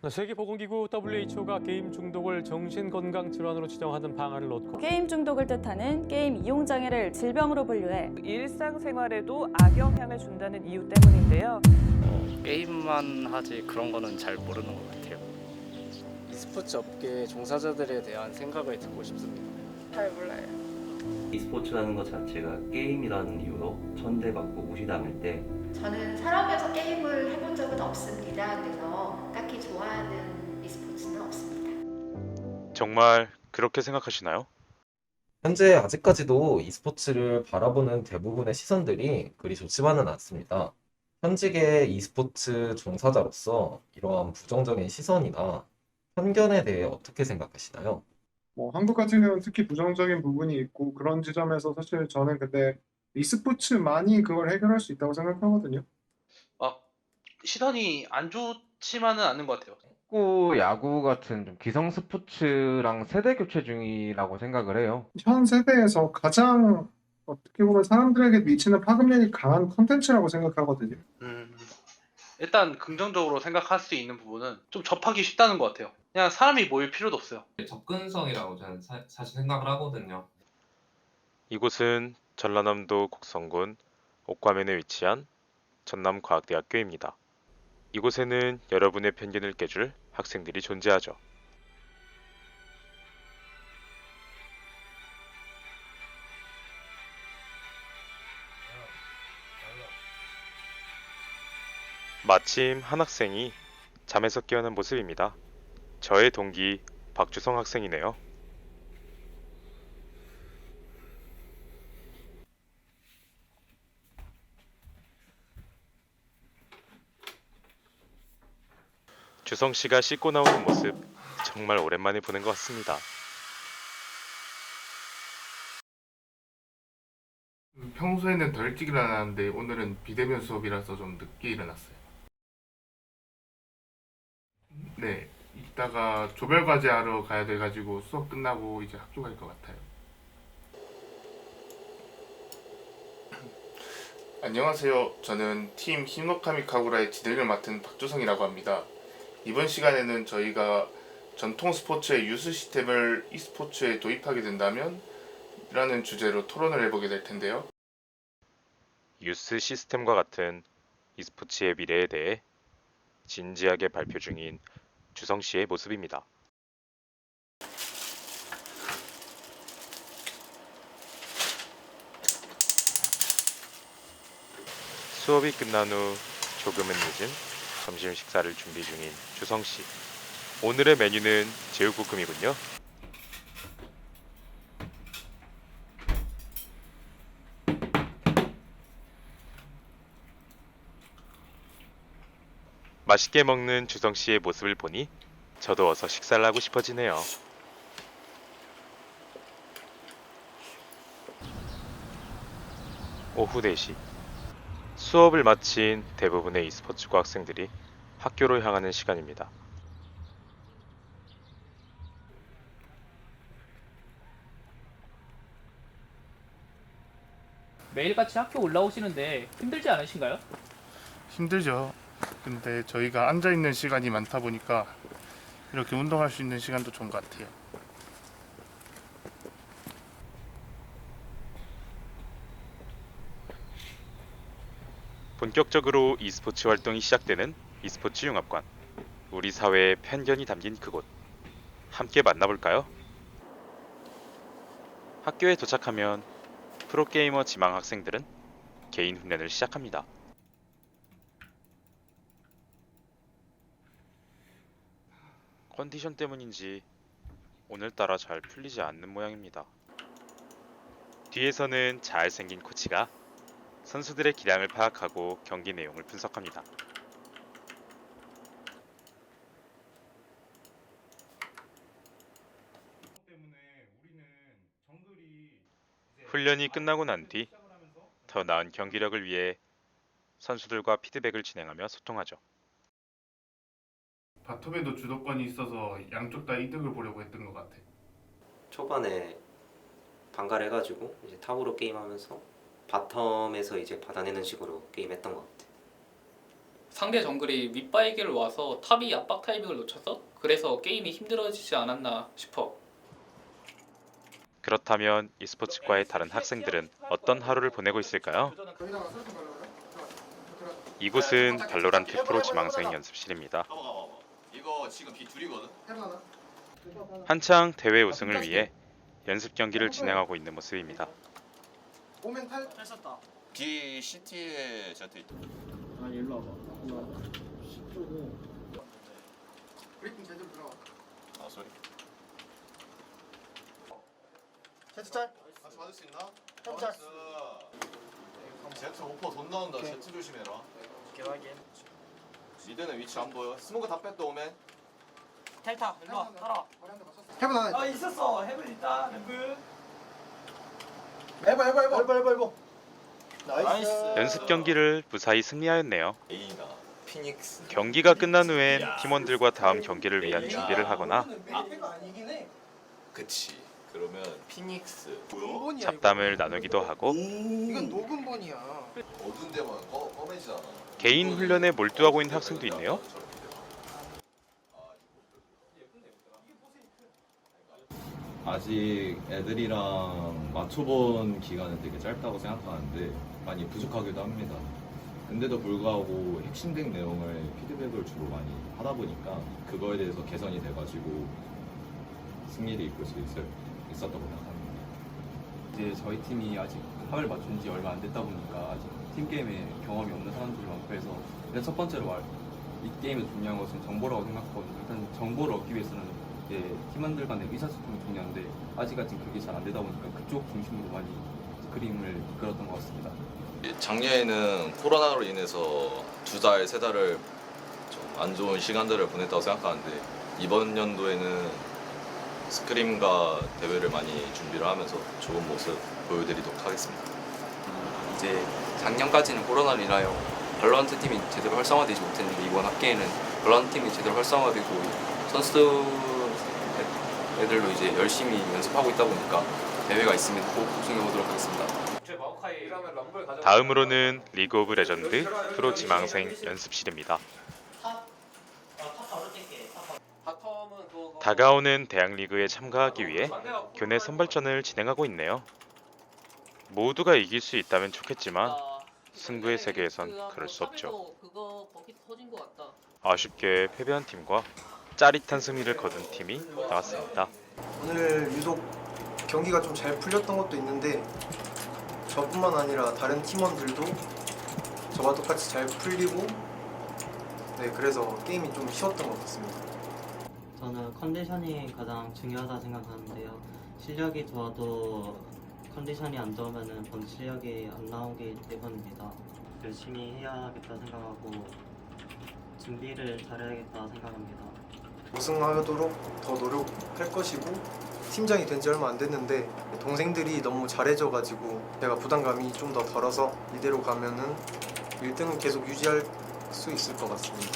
세계보건기구 WHO가 게임 중독을 정신건강질환으로 지정하는 방안을 놓고 게임 중독을 뜻하는 게임 이용장애를 질병으로 분류해 일상생활에도 악영향을 준다는 이유 때문인데요. 게임만 하지 그런 거는 잘 모르는 것 같아요. e스포츠 업계 종사자들에 대한 생각을 듣고 싶습니다. 잘 몰라요. e스포츠라는 것 자체가 게임이라는 이유로 천대받고 무시당할 때 저는 산업에서 게임을 해본 적은 없습니다. 그래서 딱히 좋아하는 e스포츠는 없습니다. 정말 그렇게 생각하시나요? 현재 아직까지도 e스포츠를 바라보는 대부분의 시선들이 그리 좋지만은 않습니다. 현직의 e스포츠 종사자로서 이러한 부정적인 시선이나 편견에 대해 어떻게 생각하시나요? 한국 같은 경우는 특히 부정적인 부분이 있고 그런 지점에서 사실 저는 근데 e스포츠만이 그걸 해결할 수 있다고 생각하거든요. 시선이 안 좋지만은 않는 것 같아요. 축구, 야구 같은 좀 기성 스포츠랑 세대 교체 중이라고 생각을 해요. 현 세대에서 가장 어떻게 보면 사람들에게 미치는 파급력이 강한 컨텐츠라고 생각하거든요. 일단 긍정적으로 생각할 수 있는 부분은 좀 접하기 쉽다는 것 같아요. 그냥 사람이 모일 필요도 없어요. 접근성이라고 저는 사실 생각을 하거든요. 이곳은 전라남도 곡성군 옥과면에 위치한 전남과학대학교입니다. 이곳에는 여러분의 편견을 깨줄 학생들이 존재하죠. 마침 한 학생이 잠에서 깨어난 모습입니다. 저의 동기 박주성 학생이네요. 주성 씨가 씻고 나오는 모습 정말 오랜만에 보는 것 같습니다. 평소에는 더 일찍 일어나는데 오늘은 비대면 수업이라서 좀 늦게 일어났어요. 네, 이따가 조별과제 하러 가야 돼가지고 수업 끝나고 이제 학교 갈 것 같아요. 안녕하세요. 저는 팀 히노카미카구라의 지도를 맡은 박주성이라고 합니다. 이번 시간에는 저희가 전통 스포츠의 유스 시스템을 e스포츠에 도입하게 된다면 라는 주제로 토론을 해보게 될 텐데요. 유스 시스템과 같은 e스포츠의 미래에 대해 진지하게 발표 중인 주성 씨의 모습입니다. 수업이 끝난 후 조금은 늦은 점심 식사를 준비 중인 주성 씨. 오늘의 메뉴는 제육볶음이군요. 맛있게 먹는 주성 씨의 모습을 보니 저도 어서 식사를 하고 싶어지네요. 오후 4시. 수업을 마친 대부분의 e스포츠과 학생들이 학교로 향하는 시간입니다. 매일같이 학교 올라오시는데 힘들지 않으신가요? 힘들죠. 근데 저희가 앉아있는 시간이 많다 보니까 이렇게 운동할 수 있는 시간도 좋은 것 같아요. 본격적으로 e스포츠 활동이 시작되는 e스포츠 융합관. 우리 사회의 편견이 담긴 그곳. 함께 만나볼까요? 학교에 도착하면 프로게이머 지망 학생들은 개인 훈련을 시작합니다. 컨디션 때문인지 오늘따라 잘 풀리지 않는 모양입니다. 뒤에서는 잘생긴 코치가 선수들의 기량을 파악하고 경기 내용을 분석합니다. 훈련이 끝나고 난 뒤 더 나은 경기력을 위해 선수들과 피드백을 진행하며 소통하죠. 바텀에도 주도권이 있어서 양쪽 다 이득을 보려고 했던 것 같아. 초반에 반갈해가지고 이제 탑으로 게임하면서 바텀에서 이제 받아내는 식으로 게임했던 것 같아. 상대 정글이 윗바이기를 와서 탑이 압박 타이밍을 놓쳐서 그래서 게임이 힘들어지지 않았나 싶어. 그렇다면 e스포츠과의 다른 학생들은 어떤 하루를 보내고 있을까요? 이곳은 발로란트 프로 지망생 연습실입니다. 이거 지금 B2이거든? 한창 대회 우승을 위해 연습 경기를 진행하고 있는 모습입니다. 오멘 탈 B CT에 제트 있다. 아 일로 와봐. C쪽은 브리핑 제대로 들어가. 아 소리. 제트 짤. 같이 받을 수 있나? 짤. 제트 오퍼 돈 나온다. 오케이. 제트 조심해라. 확인. 미드는 위치 안 보여. 스모그 다 뺐다 오면. 텔타 일로 와 따라와. 해븐 하나. 아 있었어. 해븐 있다. 해븐. 해봐. 나이스. 연습 경기를 무사히 승리하였네요. 에이나 피닉스. 경기가 끝난 후엔 팀원들과 다음 경기를 위한 준비를 하거나 그치. 그러면 피닉스. 잡담을 나누기도 하고 이건 녹음본이야. 어두운 데만 검해지잖아. 개인 훈련에 몰두하고 있는 학생도 있네요. 아직 애들이랑 맞춰본 기간은 되게 짧다고 생각하는데 많이 부족하기도 합니다. 근데도 불구하고 핵심된 내용을 피드백을 주로 많이 하다 보니까 그거에 대해서 개선이 돼가지고 승리를 이끌 수 있었다고 생각합니다. 이제 저희 팀이 아직 합을 맞춘 지 얼마 안 됐다 보니까 아직 팀게임에 경험이 없는 사람들이 많고 해서 일단 첫 번째로 이 게임에서 중요한 것은 정보라고 생각하거든요. 일단 정보를 얻기 위해서는 팀원들 간의 의사소통이 중요한데 아직까지 그게 잘 안 되다 보니까 그쪽 중심으로 많이 그림을 이끌었던 것 같습니다. 작년에는 코로나로 인해서 2달, 3달을 좀 안 좋은 시간들을 보냈다고 생각하는데 이번 연도에는 스크림과 대회를 많이 준비를 하면서 좋은 모습 보여드리도록 하겠습니다. 이제 작년까지는 코로나로 인하여 발로란트 팀이 제대로 활성화되지 못했는데 이번 학기에는 발로란트 팀이 제대로 활성화되고 선수 애들도 이제 열심히 연습하고 있다 보니까 대회가 있으면 꼭 우승해 보도록 하겠습니다. 다음으로는 리그 오브 레전드 프로 지망생 연습실입니다. 다가오는 대학리그에 참가하기 위해 교내 선발전을 진행하고 있네요. 모두가 이길 수 있다면 좋겠지만 승부의 세계에선 그럴 수 없죠. 아쉽게 패배한 팀과 짜릿한 승리를 거둔 팀이 나왔습니다. 오늘 유독 경기가 좀 잘 풀렸던 것도 있는데 저뿐만 아니라 다른 팀원들도 저와 똑같이 잘 풀리고 그래서 게임이 좀 쉬웠던 것 같습니다. 저는 컨디션이 가장 중요하다 생각하는데요. 실력이 좋아도 컨디션이 안 좋으면 본 실력이 안 나오기 때문입니다. 열심히 해야겠다 생각하고 준비를 잘해야겠다 생각합니다. 우승하도록 더 노력할 것이고 팀장이 된 지 얼마 안 됐는데 동생들이 너무 잘해줘가지고 제가 부담감이 좀 더 덜어서 이대로 가면은 1등은 계속 유지할 수 있을 것 같습니다.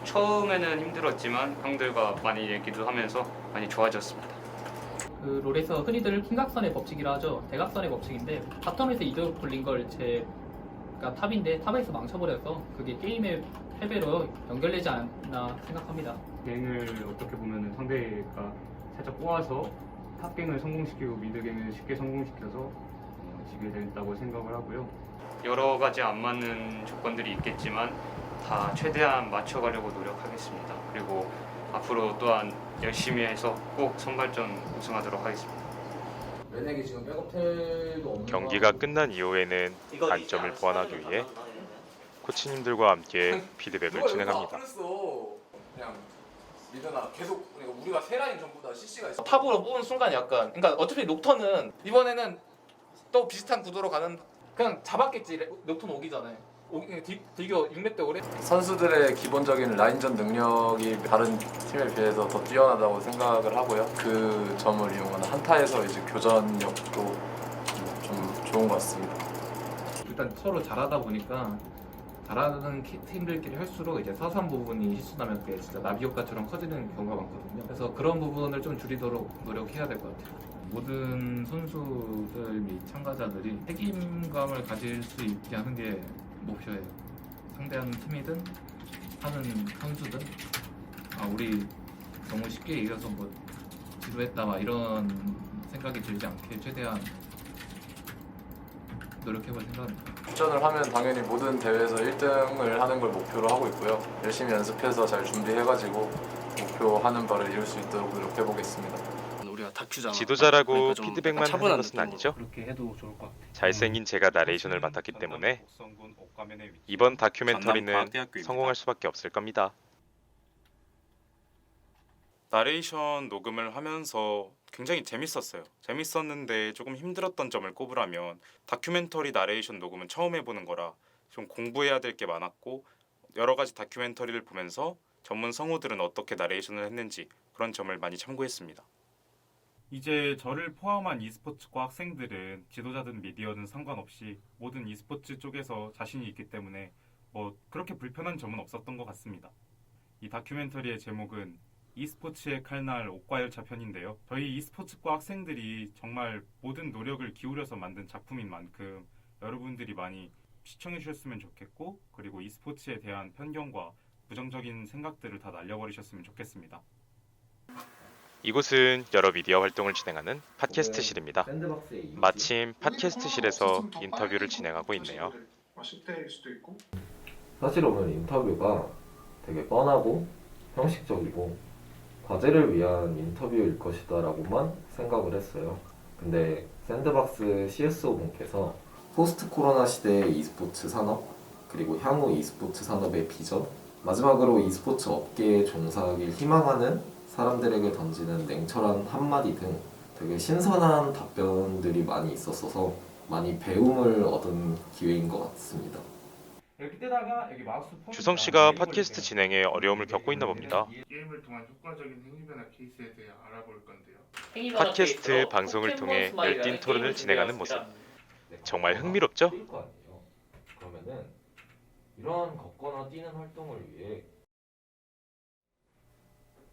처음에는 힘들었지만 형들과 많이 얘기도 하면서 많이 좋아졌습니다. 그 롤에서 흔히들 킹각선의 법칙이라 하죠. 대각선의 법칙인데 바텀에서 이득 불린 걸 제가 탑인데 탑에서 망쳐버려서 그게 게임의 패배로 연결되지 않나 생각합니다. 갱을 어떻게 보면 상대가 살짝 꼬아서 탑갱을 성공시키고 미드갱을 쉽게 성공시켜서 지게 된다고 생각을 하고요. 여러 가지 안 맞는 조건들이 있겠지만 다 최대한 맞춰가려고 노력하겠습니다. 그리고 앞으로 또한 열심히 해서 꼭 선발전 우승하도록 하겠습니다. 만약에 지금 백업텔도 없는 경기가 끝난 이후에는 단점을 보완하기 위해 코치님들과 함께 피드백을 진행합니다. 그냥 미드나 계속 우리가 세 라인 전부 다 CC가 있어. 탑으로 뽑은 순간 약간 그러니까 어차피 녹턴은 이번에는 또 비슷한 구도로 가는 그냥 잡았겠지. 녹턴 오기 전에 딜교 6렙 때 오래 선수들의 기본적인 라인전 능력이 다른 팀에 비해서 더 뛰어나다고 생각을 하고요. 그 점을 이용하는 한타에서 이제 교전력도 좀 좋은 것 같습니다. 일단 서로 잘하다 보니까 잘하는 팀들끼리 할수록 이제 서산 부분이 실수나면 그게 진짜 나비 효과처럼 커지는 경우가 많거든요. 그래서 그런 부분을 좀 줄이도록 노력해야 될 것 같아요. 모든 선수들 및 참가자들이 책임감을 가질 수 있게 하는 게 목표예요. 상대하는 팀이든 하는 선수든 우리 너무 쉽게 이겨서 뭐 지루했다 막 이런 생각이 들지 않게 최대한 노력해볼 생각입니다. 출전을 하면 당연히 모든 대회에서 1등을 하는 걸 목표로 하고 있고요. 열심히 연습해서 잘 준비해가지고 목표하는 바를 이룰 수 있도록 노력해보겠습니다. 우리가 다큐잖아. 지도자라고 그러니까 좀 피드백만 약간 하는 것은 차분한 아니죠. 그렇게 해도 좋을 것 같아. 잘생긴 제가 나레이션을 맡았기 때문에 이번 다큐멘터리는 성공할 수밖에 없을 겁니다. 나레이션 녹음을 하면서 굉장히 재밌었어요. 재밌었는데 조금 힘들었던 점을 꼽으라면 다큐멘터리 나레이션 녹음은 처음 해보는 거라 좀 공부해야 될 게 많았고 여러 가지 다큐멘터리를 보면서 전문 성우들은 어떻게 나레이션을 했는지 그런 점을 많이 참고했습니다. 이제 저를 포함한 e스포츠과 학생들은 지도자든 미디어든 상관없이 모든 e스포츠 쪽에서 자신이 있기 때문에 뭐 그렇게 불편한 점은 없었던 것 같습니다. 이 다큐멘터리의 제목은 e스포츠의 칼날 옥과 열차 편인데요. 저희 e스포츠과 학생들이 정말 모든 노력을 기울여서 만든 작품인 만큼 여러분들이 많이 시청해 주셨으면 좋겠고 그리고 e스포츠에 대한 편견과 부정적인 생각들을 다 날려버리셨으면 좋겠습니다. 이곳은 여러 미디어 활동을 진행하는 팟캐스트실입니다. 마침 팟캐스트실에서 인터뷰를 진행하고 있네요. 10대일 수도 있고. 사실 오늘 인터뷰가 되게 뻔하고 형식적이고 과제를 위한 인터뷰일 것이다라고만 생각을 했어요. 근데 샌드박스 CSO 분께서 포스트 코로나 시대의 e스포츠 산업 그리고 향후 e스포츠 산업의 비전 마지막으로 e스포츠 업계에 종사하길 희망하는 사람들에게 던지는 냉철한 한마디 등 되게 신선한 답변들이 많이 있었어서 많이 배움을 얻은 기회인 것 같습니다. 주성 씨가 팟캐스트 진행에 어려움을 겪고 있나 봅니다. 게임을 통한 효과적인 행위 변화 케이스에 대해 알아볼 건데요. 팟캐스트 방송을 통해 열띤 토론을 진행하는 모습. 정말 흥미롭죠? 그러면은 이러한 걷거나 뛰는 활동을 위해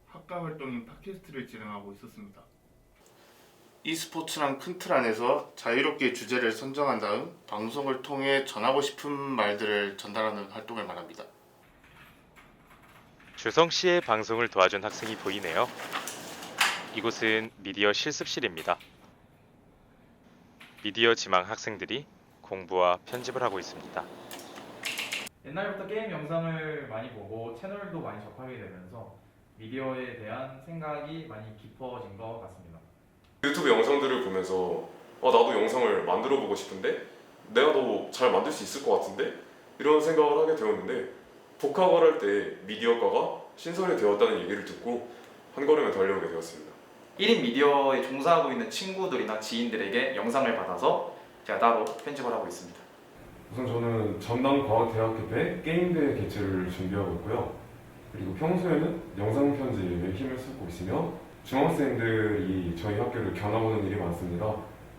학과 활동인 팟캐스트를 진행하고 있었습니다. e스포츠란 큰 틀 안에서 자유롭게 주제를 선정한 다음 방송을 통해 전하고 싶은 말들을 전달하는 활동을 말합니다. 주성 씨의 방송을 도와준 학생이 보이네요. 이곳은 미디어 실습실입니다. 미디어 지망 학생들이 공부와 편집을 하고 있습니다. 옛날부터 게임 영상을 많이 보고 채널도 많이 접하게 되면서 미디어에 대한 생각이 많이 깊어진 것 같습니다. 유튜브 영상들을 보면서 나도 영상을 만들어 보고 싶은데 내가 더 잘 만들 수 있을 것 같은데 이런 생각을 하게 되었는데 복학을 할 때 미디어과가 신설이 되었다는 얘기를 듣고 한 걸음에 달려오게 되었습니다. 1인 미디어에 종사하고 있는 친구들이나 지인들에게 영상을 받아서 제가 따로 편집을 하고 있습니다. 우선 저는 전남과학대학교 때 게임대회 개최를 준비하고 있고요. 그리고 평소에는 영상 편집에 힘을 쓰고 있으며 중학생들이 저희 학교를 견학오는 일이 많습니다.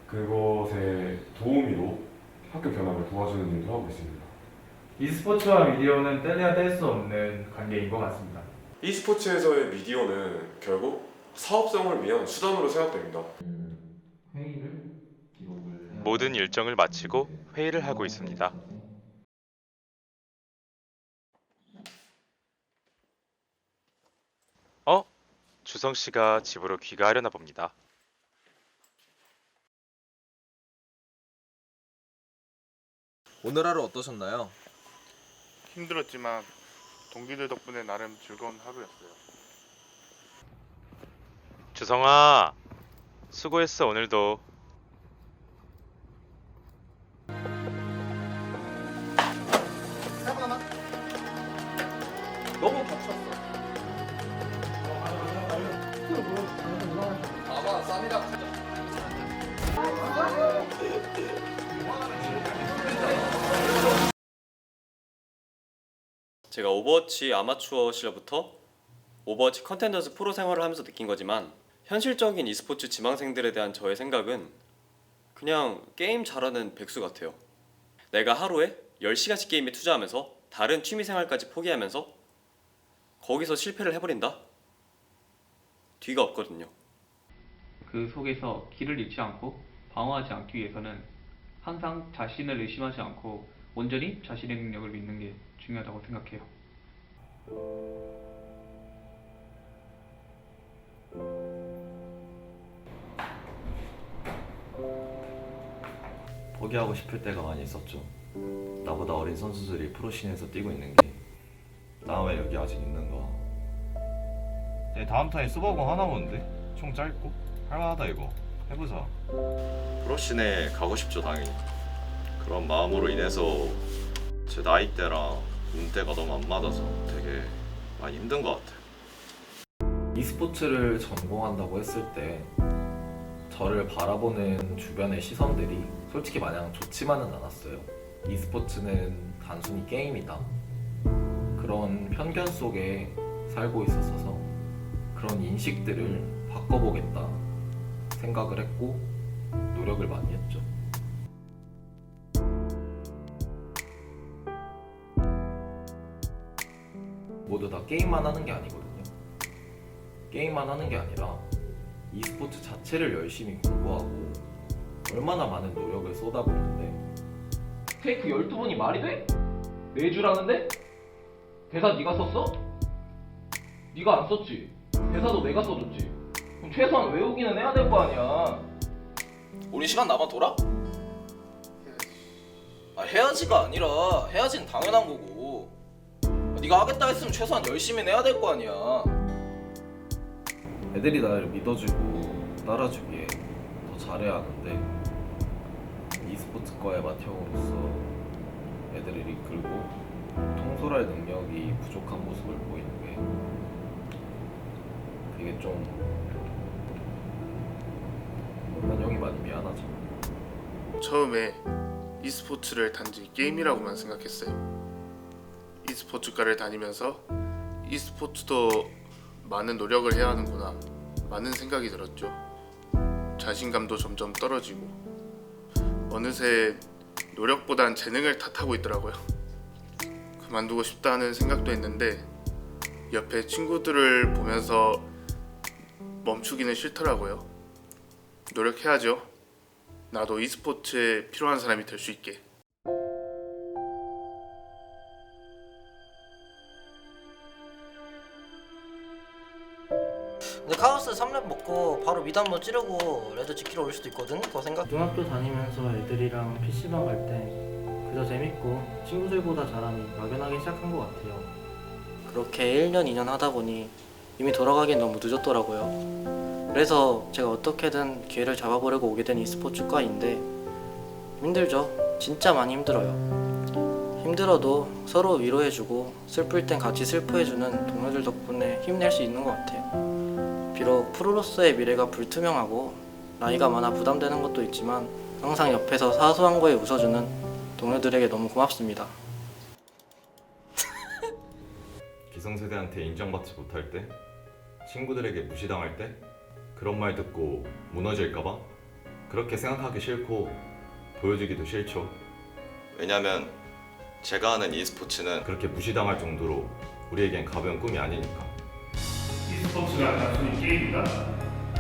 그것의 도우미로 학교 견학을 도와주는 일도 하고 있습니다. e스포츠와 미디어는 떼내야 뗄 수 없는 관계인 것 같습니다. e스포츠에서의 미디어는 결국 사업성을 위한 수단으로 생각됩니다. 모든 일정을 마치고 회의를 하고 있습니다. 주성 씨가 집으로 귀가하려나 봅니다. 오늘 하루 어떠셨나요? 힘들었지만 동기들 덕분에 나름 즐거운 하루였어요. 주성아, 수고했어 오늘도. 너무 겹쳤어. 아마 쌈이랑 제가 오버워치 아마추어 시절부터 오버워치 컨텐더스 프로 생활을 하면서 느낀 거지만 현실적인 e스포츠 지망생들에 대한 저의 생각은 그냥 게임 잘하는 백수 같아요. 내가 하루에 10시간씩 게임에 투자하면서 다른 취미생활까지 포기하면서 거기서 실패를 해버린다? 뒤가 없거든요. 그 속에서 길을 잃지 않고 방어하지 않기 위해서는 항상 자신을 의심하지 않고 온전히 자신의 능력을 믿는 게 중요하다고 생각해요. 포기하고 싶을 때가 많이 있었죠. 나보다 어린 선수들이 프로씬에서 뛰고 있는 게 나 왜 여기 아직 있는가. 다음 타임 스버공 하나 오는데? 총 짧고? 할만하다 이거. 해보자. 프로씬에 가고 싶죠 당연히. 그런 마음으로 인해서 제 나이대랑 눈대가 너무 안 맞아서 되게 많이 힘든 것 같아요. e스포츠를 전공한다고 했을 때 저를 바라보는 주변의 시선들이 솔직히 마냥 좋지만은 않았어요. e스포츠는 단순히 게임이다. 그런 편견 속에 살고 있었어서 그런 인식들을 바꿔보겠다 생각을 했고 노력을 많이 했죠. 모두 다 게임만 하는 게 아니거든요. 게임만 하는 게 아니라 e스포츠 자체를 열심히 공부하고 얼마나 많은 노력을 쏟아붓는데. 테이크 12번이 말이 돼? 매주라는데? 대사 네가 썼어? 네가 안 썼지? 대사도 내가 써줬지? 그럼 최소한 외우기는 해야 될 거 아니야. 우리 시간 남아돌아? 해야지가 아니라 해야지는 당연한 거고. 네가 하겠다 했으면 최소한 열심히 해야 될 거 아니야. 애들이 나를 믿어주고 따라주기에 더 잘해야 하는데 e스포츠과의 맏형으로서 애들을 이끌고 통솔할 능력이 부족한 모습을 보이는 게 되게 좀 형이 많이 미안하죠. 처음에 e스포츠를 단지 게임이라고만 생각했어요. e스포츠과를 다니면서 e스포츠도 많은 노력을 해야 하는구나, 많은 생각이 들었죠. 자신감도 점점 떨어지고 어느새 노력보단 재능을 탓하고 있더라고요. 그만두고 싶다는 생각도 했는데 옆에 친구들을 보면서 멈추기는 싫더라고요. 노력해야죠. 나도 e스포츠에 필요한 사람이 될 수 있게. 근데 카오스 3렙 먹고 바로 미드 한번 찌르고 레드 지키러 올 수도 있거든? 그거 생각. 중학교 다니면서 애들이랑 PC방 갈 때 그저 재밌고 친구들보다 잘함이 막연하게 시작한 것 같아요. 그렇게 1년 2년 하다 보니 이미 돌아가기엔 너무 늦었더라고요. 그래서 제가 어떻게든 기회를 잡아보려고 오게 된 e스포츠과인데 힘들죠. 진짜 많이 힘들어요. 힘들어도 서로 위로해주고 슬플 땐 같이 슬퍼해주는 동료들 덕분에 힘낼 수 있는 것 같아요. 비록 프로로서의 미래가 불투명하고 나이가 많아 부담되는 것도 있지만 항상 옆에서 사소한 거에 웃어주는 동료들에게 너무 고맙습니다. 기성세대한테 인정받지 못할 때, 친구들에게 무시당할 때 그런 말 듣고 무너질까봐 그렇게 생각하기 싫고 보여주기도 싫죠. 왜냐면 제가 하는 e스포츠는 그렇게 무시당할 정도로 우리에겐 가벼운 꿈이 아니니까. e스포츠가 단순히 게임이다?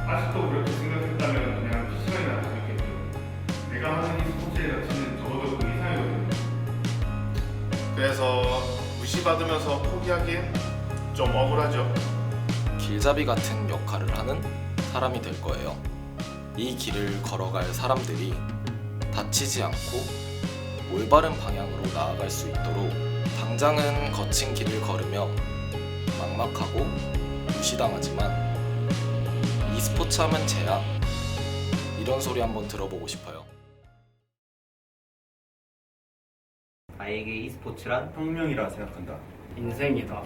아직도 그렇게 생각했다면 그냥 PC방에 나갈 수 있겠죠. 내가 하는 e스포츠의 가치는 적어도 그 이상이거든요. 그래서 무시받으면서 포기하기엔 좀 억울하죠. 길잡이 같은 역할을 하는 사람이 될 거예요. 이 길을 걸어갈 사람들이 다치지 않고 올바른 방향으로 나아갈 수 있도록 당장은 거친 길을 걸으며 막막하고 무시당하지만 e스포츠 하면 쟤야, 이런 소리 한번 들어보고 싶어요. 나에게 e스포츠란 혁명이라 생각한다. 인생이다.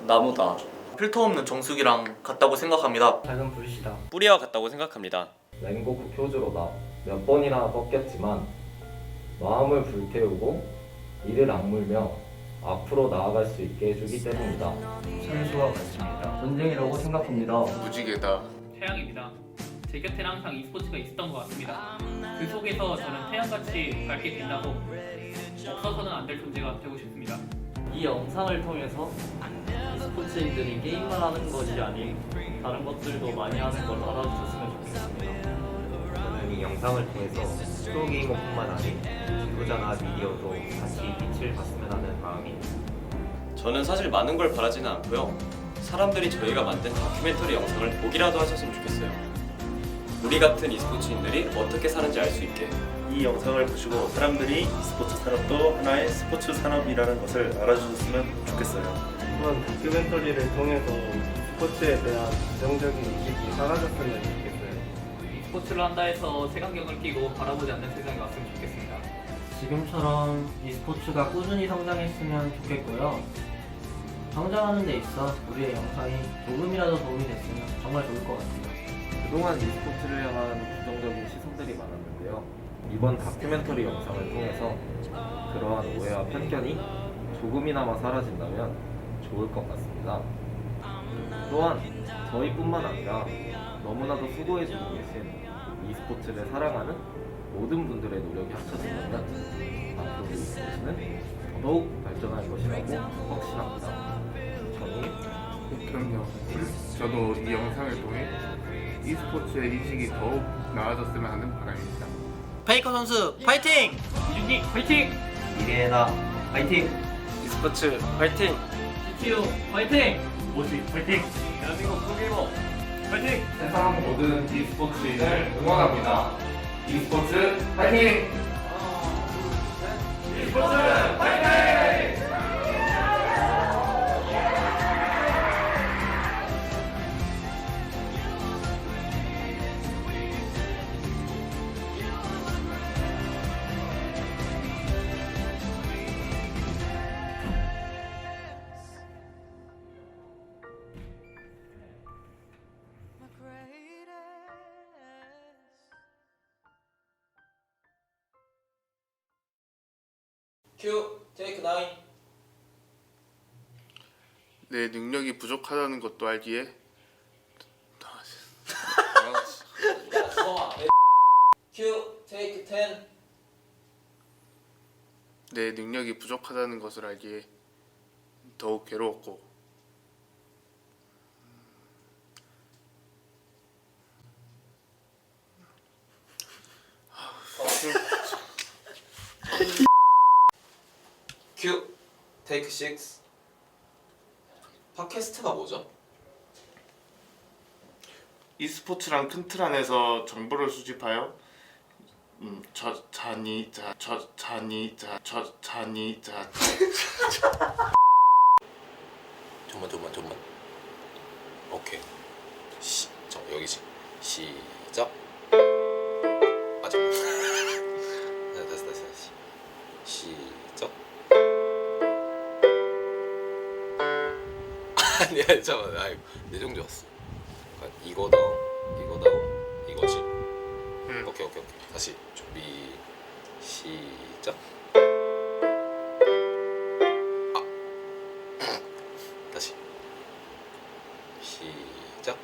나무다. 필터 없는 정수기랑 같다고 생각합니다. 작은 불씨다. 뿌리와 같다고 생각합니다. 랭고쿠 표주로다. 몇 번이나 꺾였지만 마음을 불태우고 이를 악물며 앞으로 나아갈 수 있게 해주기 때문이다. 선수와 같습니다. 전쟁이라고 생각합니다. 무지개다. 태양입니다. 제 곁에는 항상 e스포츠가 있었던 것 같습니다. 그 속에서 저는 태양같이 밝게 빛나고 없어서는 안 될 존재가 되고 싶습니다. 이 영상을 통해서 e스포츠인들이 게임만 하는 것이 아닌 다른 것들도 많이 하는 걸 알아주셨으면 좋겠습니다. 저는 이 영상을 통해서 프로게이머뿐만 아닌 지도자나 미디어도 같이 빛을 봤으면 하는 마음이 저는 사실 많은 걸 바라지는 않고요. 사람들이 저희가 만든 다큐멘터리 영상을 보기라도 하셨으면 좋겠어요. 우리 같은 e스포츠인들이 어떻게 사는지 알 수 있게. 이 영상을 보시고 사람들이 스포츠 산업도 하나의 스포츠 산업이라는 것을 알아주셨으면 좋겠어요. 또한 다큐멘터리를 통해서 스포츠에 대한 부정적인 인식이 사라졌으면 좋겠어요. 스포츠를 한다 해서 색안경을 끼고 바라보지 않는 세상이 왔으면 좋겠습니다. 지금처럼 e스포츠가 꾸준히 성장했으면 좋겠고요. 성장하는 데 있어 우리의 영상이 조금이라도 도움이 됐으면 정말 좋을 것 같아요. 그동안 e스포츠를 향한 부정적인 시선들이 많았는데요. 이번 다큐멘터리 영상을 통해서 그러한 오해와 편견이 조금이나마 사라진다면 좋을 것 같습니다. 또한 저희뿐만 아니라 너무나도 수고해주고 계신 e스포츠를 사랑하는 모든 분들의 노력이 합쳐진다면 앞으로 e스포츠는 더더욱 발전할 것이라고 확신합니다. 정희? 그럼요. 저도 이 영상을 통해 e스포츠의 인식이 더욱 나아졌으면 하는 바람입니다. 페이커 선수 파이팅! 이준기 파이팅! 미래나 파이팅! e스포츠 파이팅! GTO 파이팅! 모지 파이팅! 대한민국 소규모 파이팅! 세상 모든 e스포츠인을 응원합니다. e스포츠 파이팅! e스포츠 파이팅! 큐 테이크 9. 내 능력이 부족하다는 것도 알기에 큐 테이크 10. 내 능력이 부족하다는 것을 알기에 더욱 괴로웠고 큐 테이크 6. 팟캐스트가 뭐죠? e스포츠란 큰 틀 안에서 정보를 수집하여 잠깐만. 오케이. 여기지. 시작. 아 잠깐만. 다시. 시작. 아니 잠깐만. 내 정도 왔어. 이거다운 이거지. 오케이. 다시 준비 시작. 다시 시작.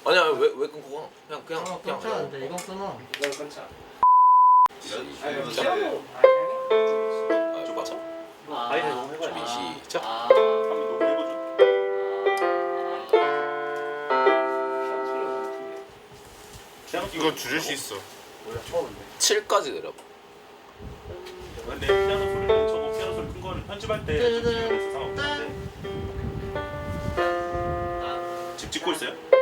아니야 왜 끊고 가? 그냥 괜찮은데 이건 끊어. 이건 끊자. 시작. 좀 맞춰? 준비 시작. 이거 줄일 수 있어. 7까지 내려봐. 근데 피아노 소리는 저거 피아노 소리 큰 거는 편집할 때 집중해서 상관없는데 집 짓고 있어요?